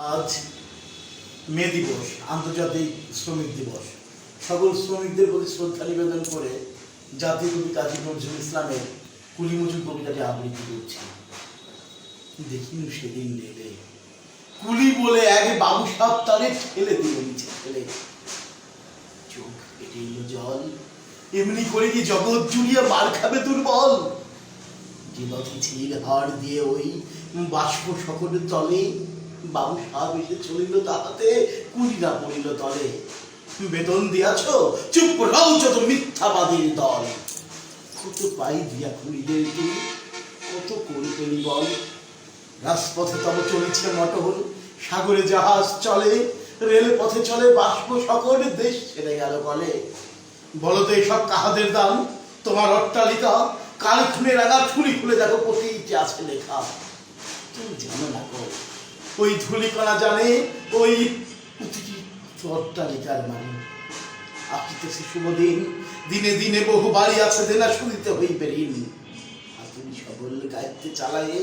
আজ মে দিবস, আন্তর্জাতিক শ্রমিক দিবস। সকল শ্রমিকদের প্রতি শ্রদ্ধা নিবেদন করে জাতীয় কবি কাজী নজরুল ইসলামের কুলি মজুর কবিতাটি আবৃত্তি করছি। দেখিনু সেদিন নেলে কুলি বলে এক বাবু সাপ তারে ঠেলে দিল নিচে ফেলে, চোখ ফেটে এলো জল, এমনি করে কি জগৎ জুড়িয়ে মার খাবে দুর্বল। যে নথি ছিল হাড় দিয়ে ওই বাষ্প সকলের তলে, বাবু সাহেব এসে চলিল তাহাতে, কুড়িরা পড়িল তলে। বেতন দিয়াছ, চুপ রাও যত মিথ্যাবাদীর দল। কত পাই দিয়া খুঁড়িদের তুই, কত করিতেলি বল। রাজপথে তব চলেছে মটর, সাগরে জাহাজ চলে, রেল পথে চলে বাষ্প সকল, দেশ ছেড়ে গেল বলে। বলো তো এসব কাহাদের দান? তোমার অট্টালিকা কালক্ষণে রাঙা থুলি খুলে দেখো প্রতিটি আছে লেখা। তুমি জানো না গো, ওই ধুলিকণা জানে ওই প্রতিটি অট্টালিকার মানে। আসিতেছে শুভ দিন, দিনে দিনে বহু বাড়ি আছে দেনা শুনিতে হইবে ঋণ। আর তুমি সবল গাইতে চালায়ে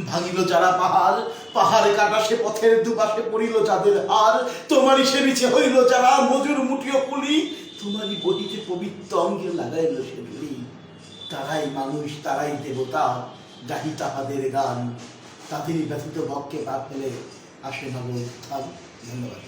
ভাঙিল যারা পাহাড়, পাহাড়ে কাটা সে পথের দুপাশে পড়িল যাদের হার। তোমারই সে নিচে হইল যারা মজুর মুঠিও কুলি, তোমারই বডিতে পবিত্র অঙ্গে লাগাইল সে ধুলি। তারাই মানুষ, তারাই দেবতা, গাহি তাহাদের গান। তাদেরই ব্যথিত বক্ষে পা ফেলে আসে নব উত্থান। ধন্যবাদ।